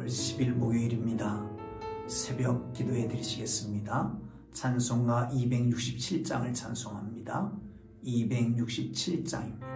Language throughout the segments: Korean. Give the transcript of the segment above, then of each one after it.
10일 목요일입니다. 새벽 기도해 드리시겠습니다. 찬송가 267장을 찬송합니다. 267장입니다.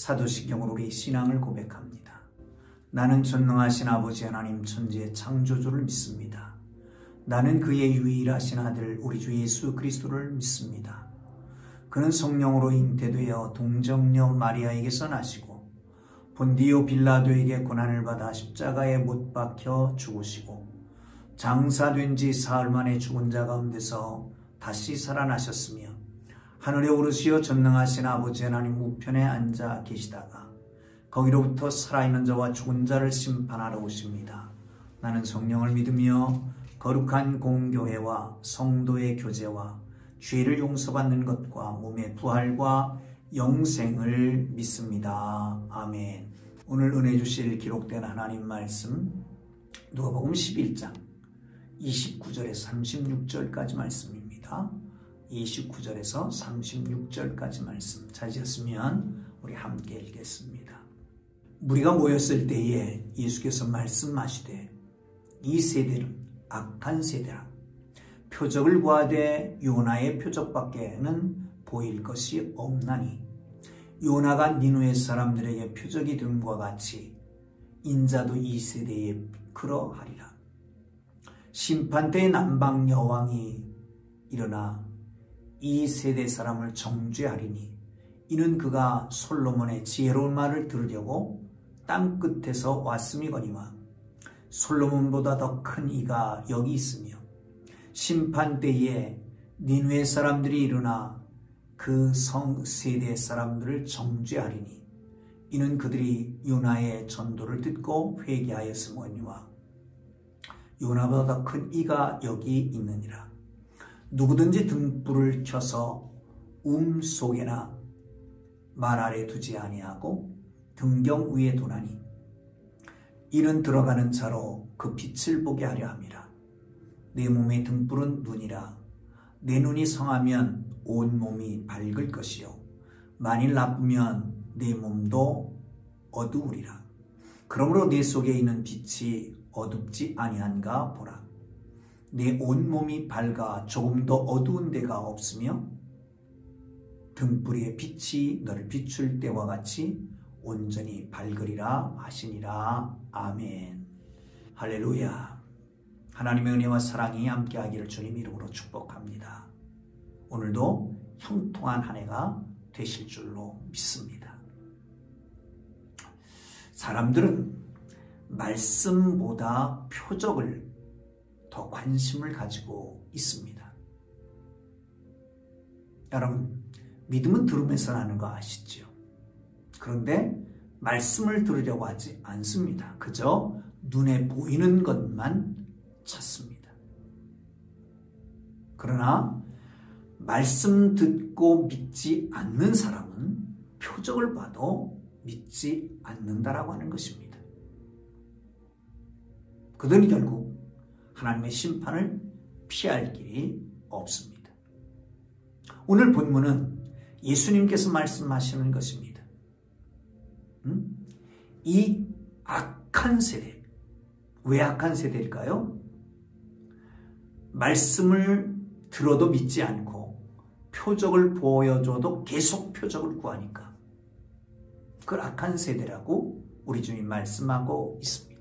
사도신경으로 우리 신앙을 고백합니다. 나는 전능하신 아버지 하나님 천지의 창조주를 믿습니다. 나는 그의 유일하신 아들 우리 주 예수 그리스도를 믿습니다. 그는 성령으로 잉태되어 동정녀 마리아에게서 나시고 본디오 빌라도에게 고난을 받아 십자가에 못 박혀 죽으시고 장사된 지 사흘 만에 죽은 자 가운데서 다시 살아나셨으며 하늘에 오르시어 전능하신 아버지 하나님 우편에 앉아 계시다가 거기로부터 살아있는 자와 죽은 자를 심판하러 오십니다. 나는 성령을 믿으며 거룩한 공교회와 성도의 교제와 죄를 용서받는 것과 몸의 부활과 영생을 믿습니다. 아멘. 오늘 은혜 주실 기록된 하나님 말씀 누가복음 11장 29절에서 36절까지 말씀입니다. 29절에서 36절까지 말씀 찾으셨으면 우리 함께 읽겠습니다. 무리가 모였을 때에 예수께서 말씀하시되 이 세대는 악한 세대라. 표적을 구하되 요나의 표적밖에는 보일 것이 없나니 요나가 니느웨 사람들에게 표적이 됨과 같이 인자도 이 세대에 그러하리라. 심판 때에 남방 여왕이 일어나 이 세대 사람을 정죄하리니 이는 그가 솔로몬의 지혜로운 말을 들으려고 땅 끝에서 왔음이거니와 솔로몬보다 더 큰 이가 여기 있으며 심판 때에 니느웨 사람들이 일어나 그 성 세대 사람들을 정죄하리니 이는 그들이 요나의 전도를 듣고 회개하였으므니와 요나보다 더 큰 이가 여기 있느니라. 누구든지 등불을 켜서 속에나 말 아래 두지 아니하고 등경 위에 두나니 이는 들어가는 자로 그 빛을 보게 하려 함이라. 내 몸의 등불은 눈이라. 내 눈이 성하면 온 몸이 밝을 것이요 만일 나쁘면 내 몸도 어두우리라. 그러므로 내 속에 있는 빛이 어둡지 아니한가 보라. 내 온 몸이 밝아 조금도 어두운 데가 없으며 등불의 빛이 너를 비출 때와 같이 온전히 밝으리라 하시니라. 아멘. 할렐루야. 하나님의 은혜와 사랑이 함께하기를 주님 이름으로 축복합니다. 오늘도 형통한 한 해가 되실 줄로 믿습니다. 사람들은 말씀보다 표적을 더 관심을 가지고 있습니다. 여러분, 믿음은 들으면서 나는 거 아시죠? 그런데 말씀을 들으려고 하지 않습니다. 그저 눈에 보이는 것만 찾습니다. 그러나 말씀 듣고 믿지 않는 사람은 표적을 봐도 믿지 않는다라고 하는 것입니다. 그들은 결국 하나님의 심판을 피할 길이 없습니다. 오늘 본문은 예수님께서 말씀하시는 것입니다. 이 악한 세대, 왜 악한 세대일까요? 말씀을 들어도 믿지 않고 표적을 보여줘도 계속 표적을 구하니까 그걸 악한 세대라고 우리 주님 말씀하고 있습니다.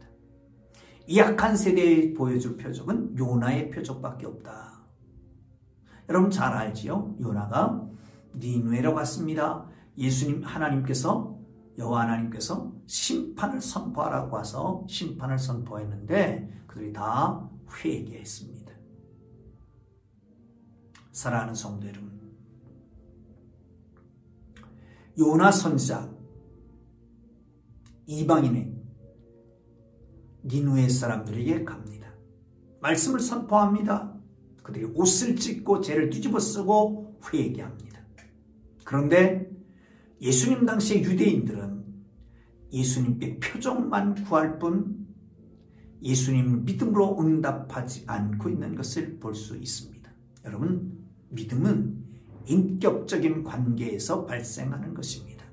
이 악한 세대에 보여줄 표적은 요나의 표적밖에 없다. 여러분 잘 알지요? 요나가 니느웨로 갔습니다. 예수님 하나님께서 여호와 하나님께서 심판을 선포하라고 와서 심판을 선포했는데 그들이 다 회개했습니다. 사랑하는 성도 여러분, 요나 선지자 이방인의 니느웨 사람들에게 갑니다. 말씀을 선포합니다. 그들이 옷을 찢고 죄를 뒤집어 쓰고 회개합니다. 그런데 예수님 당시의 유대인들은 예수님께 표적만 구할 뿐 예수님을 믿음으로 응답하지 않고 있는 것을 볼 수 있습니다. 여러분, 믿음은 인격적인 관계에서 발생하는 것입니다.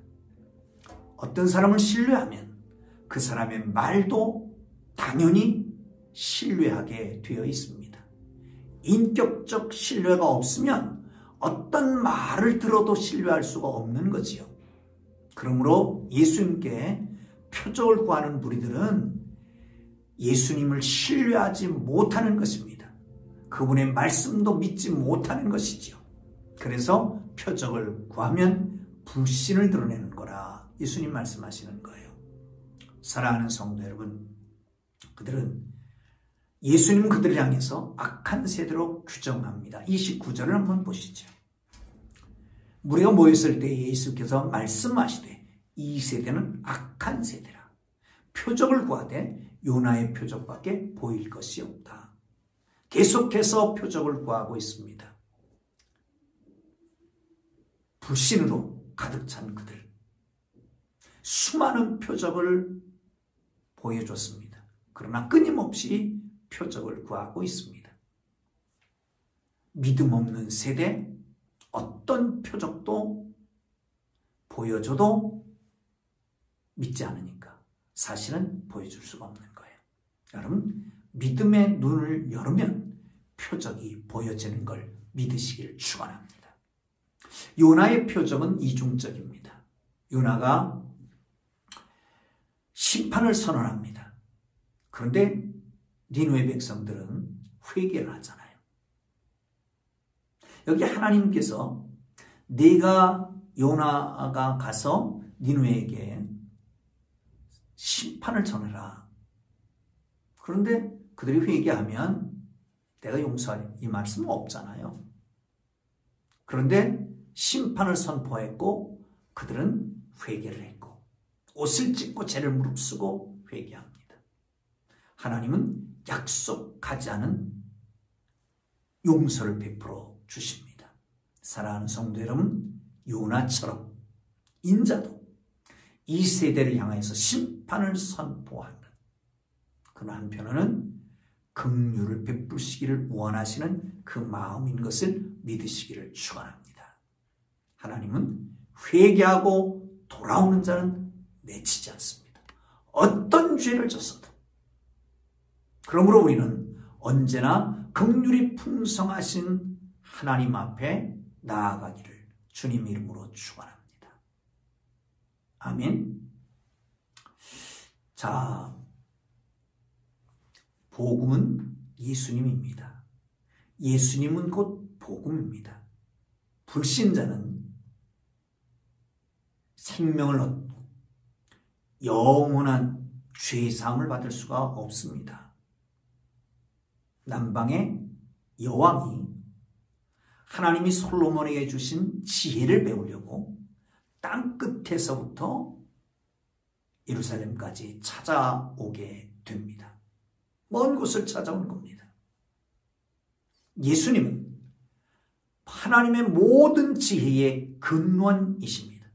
어떤 사람을 신뢰하면 그 사람의 말도 당연히 신뢰하게 되어 있습니다. 인격적 신뢰가 없으면 어떤 말을 들어도 신뢰할 수가 없는 거지요. 그러므로 예수님께 표적을 구하는 무리들은 예수님을 신뢰하지 못하는 것입니다. 그분의 말씀도 믿지 못하는 것이지요. 그래서 표적을 구하면 불신을 드러내는 거라 예수님 말씀하시는 거예요. 사랑하는 성도 여러분, 그들은 예수님 그들을 향해서 악한 세대로 규정합니다. 29절을 한번 보시죠. 무리가 모였을 때 예수께서 말씀하시되 이 세대는 악한 세대라. 표적을 구하되 요나의 표적밖에 보일 것이 없다. 계속해서 표적을 구하고 있습니다. 불신으로 가득 찬 그들. 수많은 표적을 보여줬습니다. 그러나 끊임없이 표적을 구하고 있습니다. 믿음 없는 세대, 어떤 표적도 보여줘도 믿지 않으니까 사실은 보여줄 수가 없는 거예요. 여러분, 믿음의 눈을 열으면 표적이 보여지는 걸 믿으시길 축원합니다. 요나의 표적은 이중적입니다. 요나가 심판을 선언합니다. 그런데 니느웨 백성들은 회개를 하잖아요. 여기 하나님께서 내가 요나가 가서 니느웨에게 심판을 전해라. 그런데 그들이 회개하면 내가 용서하리. 이 말씀은 없잖아요. 그런데 심판을 선포했고 그들은 회개를 했고 옷을 찢고 죄를 무릅쓰고 회개합니다. 하나님은 약속하지 않은 용서를 베풀어 주십니다. 사랑하는 성도 여러분, 요나처럼 인자도 이 세대를 향해서 심판을 선포하는 그 한편으로는 긍휼을 베푸시기를 원하시는 그 마음인 것을 믿으시기를 축원합니다. 하나님은 회개하고 돌아오는 자는 내치지 않습니다. 어떤 죄를 졌어도. 그러므로 우리는 언제나 긍휼이 풍성하신 하나님 앞에 나아가기를 주님 이름으로 축원합니다. 아멘. 자, 복음은 예수님입니다. 예수님은 곧 복음입니다. 불신자는 생명을 얻고 영원한 죄사함을 받을 수가 없습니다. 남방의 여왕이 하나님이 솔로몬에게 주신 지혜를 배우려고 땅끝에서부터 예루살렘까지 찾아오게 됩니다. 먼 곳을 찾아온 겁니다. 예수님은 하나님의 모든 지혜의 근원이십니다.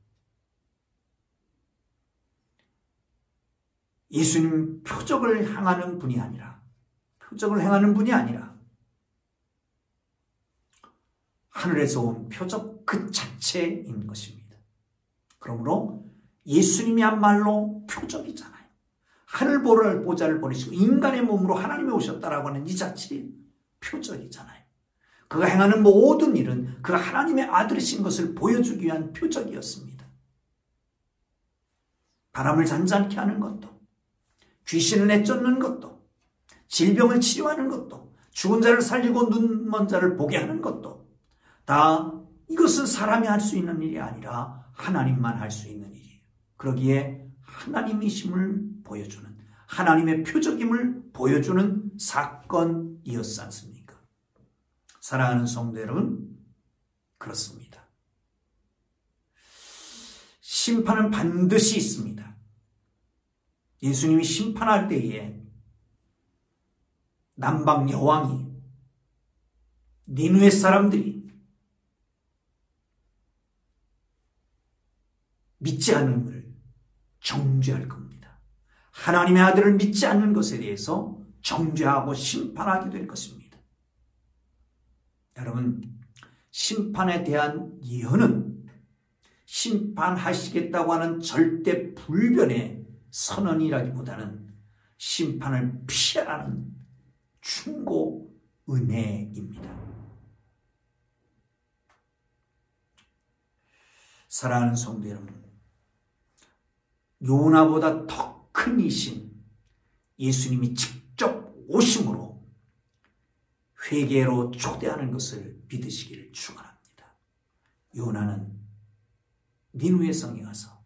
예수님 표적을 행하는 분이 아니라 하늘에서 온 표적 그 자체인 것입니다. 그러므로 예수님이야말로 표적이잖아요. 하늘보자를 버리시고 인간의 몸으로 하나님이 오셨다라고 하는 이 자체의 표적이잖아요. 그가 행하는 모든 일은 그 하나님의 아들이신 것을 보여주기 위한 표적이었습니다. 바람을 잔잔케 하는 것도, 귀신을 내쫓는 것도, 질병을 치료하는 것도, 죽은 자를 살리고 눈먼 자를 보게 하는 것도 다 이것은 사람이 할 수 있는 일이 아니라 하나님만 할 수 있는 일이에요. 그러기에 하나님이심을 보여주는, 하나님의 표적임을 보여주는 사건이었지 않습니까? 사랑하는 성도 여러분, 그렇습니다. 심판은 반드시 있습니다. 예수님이 심판할 때에 남방 여왕이, 니느웨 사람들이 믿지 않는 것을 정죄할 겁니다. 하나님의 아들을 믿지 않는 것에 대해서 정죄하고 심판하게 될 것입니다. 여러분, 심판에 대한 예언은 심판하시겠다고 하는 절대 불변의 선언이라기보다는 심판을 피하라는 충고 은혜입니다. 사랑하는 성도 여러분, 요나보다 더 큰 이신 예수님이 직접 오심으로 회개로 초대하는 것을 믿으시기를 축원합니다. 요나는 니느웨 성에 가서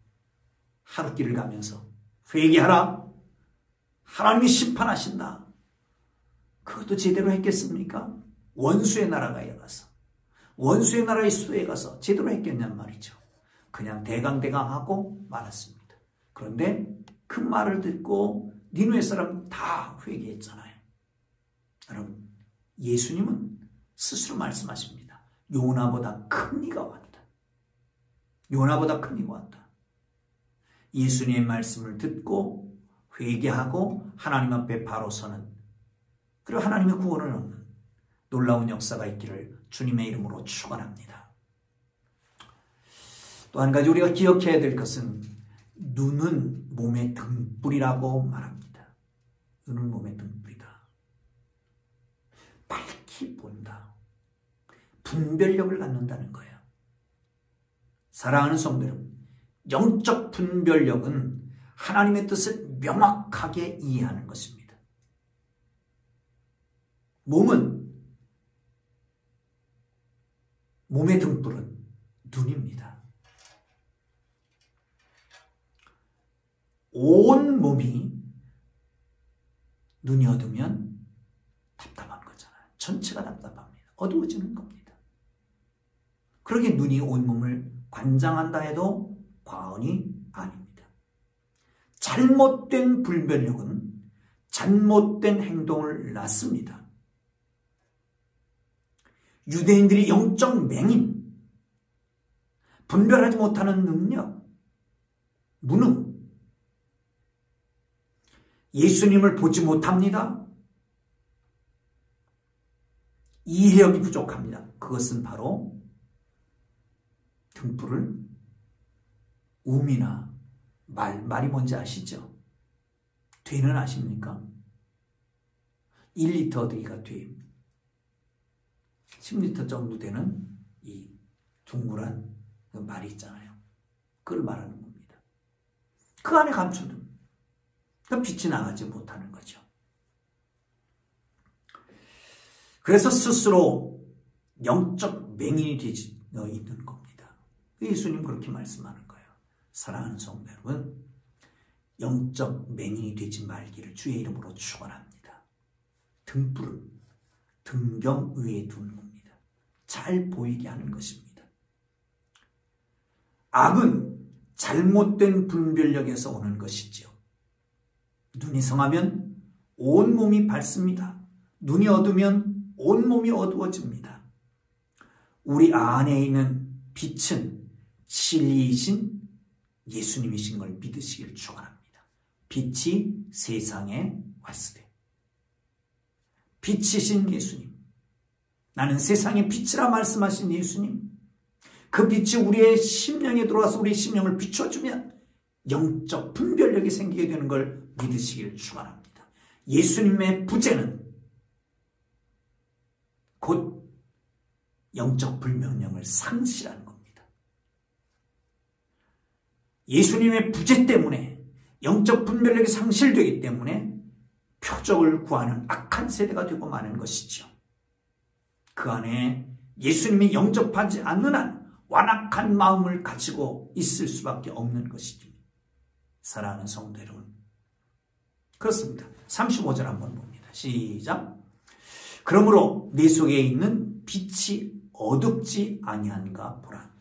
하룻길을 가면서 회개하라, 하나님이 심판하신다. 그것도 제대로 했겠습니까? 원수의 나라에 가서, 원수의 나라의 수도에 가서 제대로 했겠냔 말이죠. 그냥 대강대강하고 말았습니다. 그런데 그 말을 듣고 니느웨 사람 다 회개했잖아요. 여러분, 예수님은 스스로 말씀하십니다. 요나보다 큰 이가 왔다. 요나보다 큰 이가 왔다. 예수님의 말씀을 듣고 회개하고 하나님 앞에 바로 서는 그리고 하나님의 구원을 얻는 놀라운 역사가 있기를 주님의 이름으로 축원합니다. 또 한 가지 우리가 기억해야 될 것은 눈은 몸의 등불이라고 말합니다. 눈은 몸의 등불이다. 밝히 본다. 분별력을 갖는다는 거예요. 사랑하는 성도 여러분, 영적 분별력은 하나님의 뜻을 명확하게 이해하는 것입니다. 몸의 등불은 눈입니다. 온 몸이 눈이 어두면 답답한 거잖아요. 전체가 답답합니다. 어두워지는 겁니다. 그러기에 눈이 온몸을 관장한다 해도 과언이 아닙니다. 잘못된 분별력은 잘못된 행동을 낳습니다. 유대인들이 영적 맹인, 분별하지 못하는 능력, 무능, 예수님을 보지 못합니다. 이해력이 부족합니다. 그것은 바로 등불을 음이나 말이 뭔지 아시죠? 되는 아십니까? 1리터 되기가 돼. 10리터 정도 되는 이 둥그란 말이 있잖아요. 그걸 말하는 겁니다. 그 안에 감춰둔 그 빛이 나가지 못하는 거죠. 그래서 스스로 영적 맹인이 되지 있는 겁니다. 예수님 그렇게 말씀하는 거예요. 사랑하는 성도 여러분, 영적 맹인이 되지 말기를 주의 이름으로 축원합니다. 등불은 등경 위에 두는 겁니다. 잘 보이게 하는 것입니다. 악은 잘못된 분별력에서 오는 것이지요. 눈이 성하면 온몸이 밝습니다. 눈이 어두면 온몸이 어두워집니다. 우리 안에 있는 빛은 진리이신 예수님이신 걸 믿으시길 축원합니다. 빛이 세상에 왔으되 빛이신 예수님, 나는 세상의 빛이라 말씀하신 예수님, 그 빛이 우리의 심령에 들어와서 우리의 심령을 비춰주면 영적 분별력이 생기게 되는 걸 믿으시길 축원합니다. 예수님의 부재는 곧 영적 불명령을 상실하는 겁니다. 예수님의 부재 때문에 영적 분별력이 상실되기 때문에 표적을 구하는 악한 세대가 되고 마는 것이죠. 그 안에 예수님이 영접하지 않는 한 완악한 마음을 가지고 있을 수밖에 없는 것이죠. 사랑하는 성도 여러분, 그렇습니다. 35절 한번 봅니다. 시작. 그러므로 내 속에 있는 빛이 어둡지 아니한가 보라.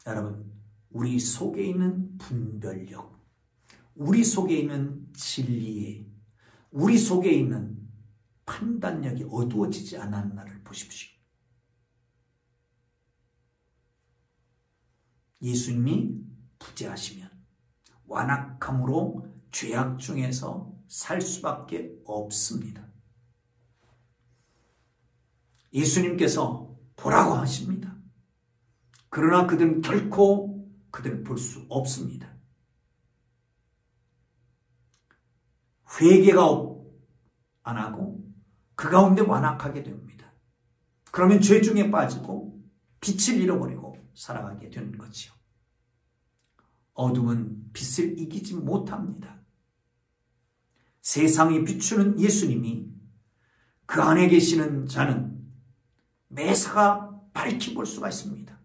여러분, 우리 속에 있는 분별력, 우리 속에 있는 진리에, 우리 속에 있는 판단력이 어두워지지 않았나를 보십시오. 예수님이 부재하시면 완악함으로 죄악 중에서 살 수밖에 없습니다. 예수님께서 보라고 하십니다. 그러나 그들은 결코 그들을 볼 수 없습니다. 회개가 안 하고 그 가운데 완악하게 됩니다. 그러면 죄 중에 빠지고 빛을 잃어버리고 살아가게 되는 거지요. 어둠은 빛을 이기지 못합니다. 세상에 비추는 예수님이 그 안에 계시는 자는 매사가 밝히 볼 수가 있습니다.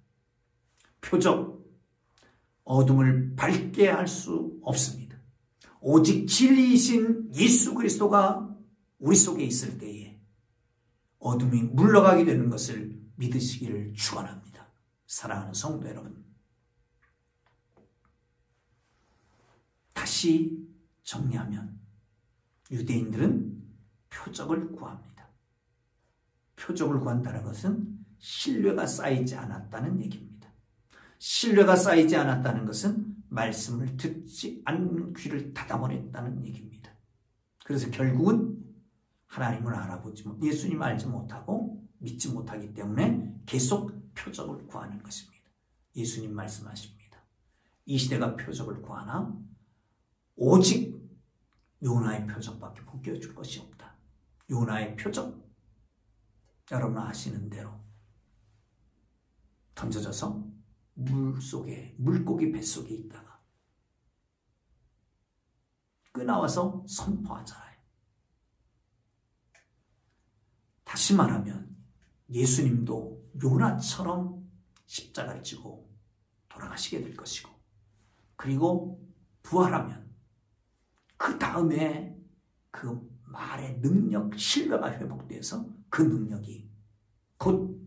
표적, 어둠을 밝게 할 수 없습니다. 오직 진리이신 예수 그리스도가 우리 속에 있을 때에 어둠이 물러가게 되는 것을 믿으시기를 축원합니다. 사랑하는 성도 여러분, 다시 정리하면 유대인들은 표적을 구합니다. 표적을 구한다는 것은 신뢰가 쌓이지 않았다는 얘기입니다. 신뢰가 쌓이지 않았다는 것은 말씀을 듣지 않는 귀를 닫아버렸다는 얘기입니다. 그래서 결국은 하나님을 알아보지 못, 예수님 알지 못하고 믿지 못하기 때문에 계속 표적을 구하는 것입니다. 예수님 말씀하십니다. 이 시대가 표적을 구하나 오직 요나의 표적밖에 보여줄 것이 없다. 요나의 표적, 여러분 아시는 대로 던져져서 물고기 뱃속에 있다가 끄나와서 선포하잖아요. 다시 말하면 예수님도 요나처럼 십자가를 지고 돌아가시게 될 것이고, 그리고 부활하면 그 다음에 그 말의 능력, 신뢰가 회복돼서 그 능력이 곧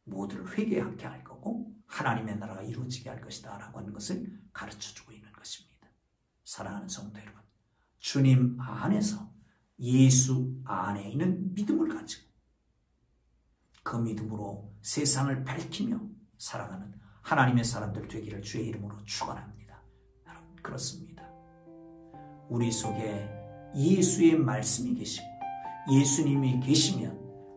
모두를 회개하게 할 거고 하나님의 나라가 이루어지게 할 것이다 라고 하는 것을 가르쳐주고 있는 것입니다. 사랑하는 성도 여러분, 주님 안에서, 예수 안에 있는 믿음을 가지고 그 믿음으로 세상을 밝히며 살아가는 하나님의 사람들 되기를 주의 이름으로 축원합니다. 여러분, 그렇습니다. 우리 속에 예수의 말씀이 계시고 예수님이 계시면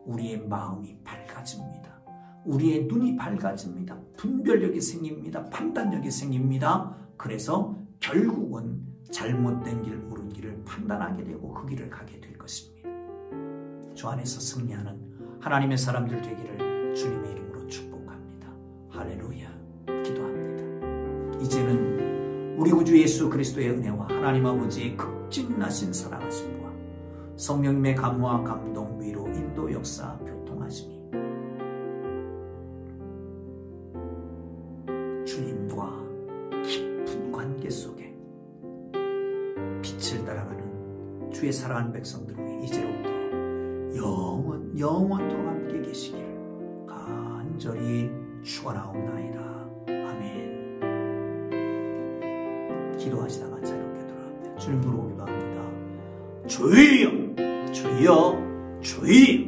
우리의 마음이 밝아집니다. 우리의 눈이 밝아집니다. 분별력이 생깁니다. 판단력이 생깁니다. 그래서 결국은 잘못된 길, 옳은 길을 판단하게 되고 그 길을 가게 될 것입니다. 주 안에서 승리하는 하나님의 사람들 되기를 주님의 이름으로 축복합니다. 할렐루야. 기도합니다. 이제는 우리 구주 예수 그리스도의 은혜와 하나님 아버지의 극진하신 사랑하심과 성령님의 감화, 감동, 위로, 인도, 역사, 교통하심이 주님과 깊은 관계 속에 빛을 따라가는 주의 사랑하는 백성들 위해 이제로부터 영원토록 함께 계시기를 간절히 축원하옵나이다. 아멘. 기도하시다가 자유롭게 돌아갑니다. 주님 부르고 기도합니다. 주여, 주여, 주여.